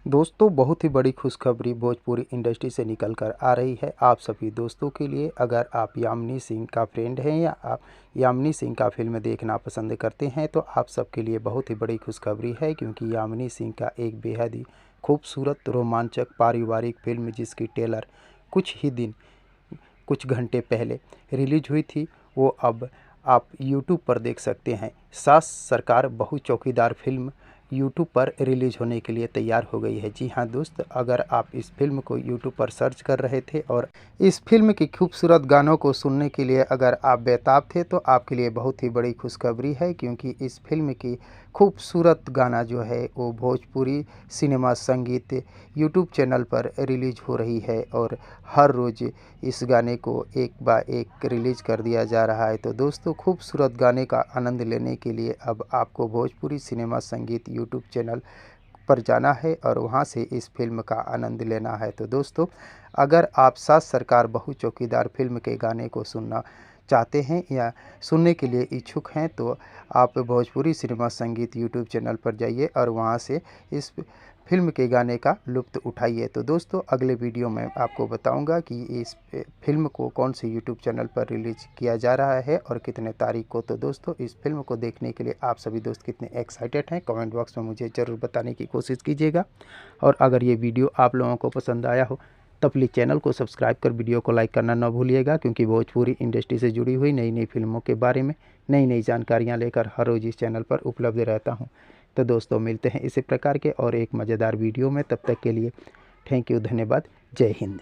दोस्तों, बहुत ही बड़ी खुशखबरी भोजपुरी इंडस्ट्री से निकल कर आ रही है आप सभी दोस्तों के लिए। अगर आप यामिनी सिंह का फ्रेंड हैं या आप यामिनी सिंह का फिल्म देखना पसंद करते हैं तो आप सबके लिए बहुत ही बड़ी खुशखबरी है, क्योंकि यामिनी सिंह का एक बेहद ही खूबसूरत रोमांचक पारिवारिक फिल्म जिसकी ट्रेलर कुछ घंटे पहले रिलीज हुई थी, वो अब आप यूट्यूब पर देख सकते हैं। सास सरकार बहू चौकीदार फिल्म यूट्यूब पर रिलीज होने के लिए तैयार हो गई है। जी हाँ दोस्त, अगर आप इस फिल्म को यूट्यूब पर सर्च कर रहे थे और इस फिल्म की खूबसूरत गानों को सुनने के लिए अगर आप बेताब थे तो आपके लिए बहुत ही बड़ी खुशखबरी है, क्योंकि इस फिल्म की खूबसूरत गाना जो है वो भोजपुरी सिनेमा संगीत यूट्यूब चैनल पर रिलीज हो रही है और हर रोज़ इस गाने को एक बाय एक रिलीज कर दिया जा रहा है। तो दोस्तों, खूबसूरत गाने का आनंद लेने के लिए अब आपको भोजपुरी सिनेमा संगीत यूट्यूब चैनल पर जाना है और वहां से इस फिल्म का आनंद लेना है। तो दोस्तों, अगर आप सास सरकार बहू चौकीदार फिल्म के गाने को सुनना चाहते हैं या सुनने के लिए इच्छुक हैं तो आप भोजपुरी सिनेमा संगीत यूट्यूब चैनल पर जाइए और वहां से इस फिल्म के गाने का लुत्फ़ उठाइए। तो दोस्तों, अगले वीडियो में आपको बताऊंगा कि इस फिल्म को कौन से यूट्यूब चैनल पर रिलीज़ किया जा रहा है और कितने तारीख को। तो दोस्तों, इस फिल्म को देखने के लिए आप सभी दोस्त कितने एक्साइटेड हैं, कमेंट बॉक्स में मुझे ज़रूर बताने की कोशिश कीजिएगा। और अगर ये वीडियो आप लोगों को पसंद आया हो तो प्लीज़ चैनल को सब्सक्राइब कर वीडियो को लाइक करना न भूलिएगा, क्योंकि भोजपुरी इंडस्ट्री से जुड़ी हुई नई नई फिल्मों के बारे में नई नई जानकारियाँ लेकर हर रोज़ इस चैनल पर उपलब्ध रहता हूँ। तो दोस्तों, मिलते हैं इसी प्रकार के और एक मज़ेदार वीडियो में। तब तक के लिए थैंक यू, धन्यवाद, जय हिंद।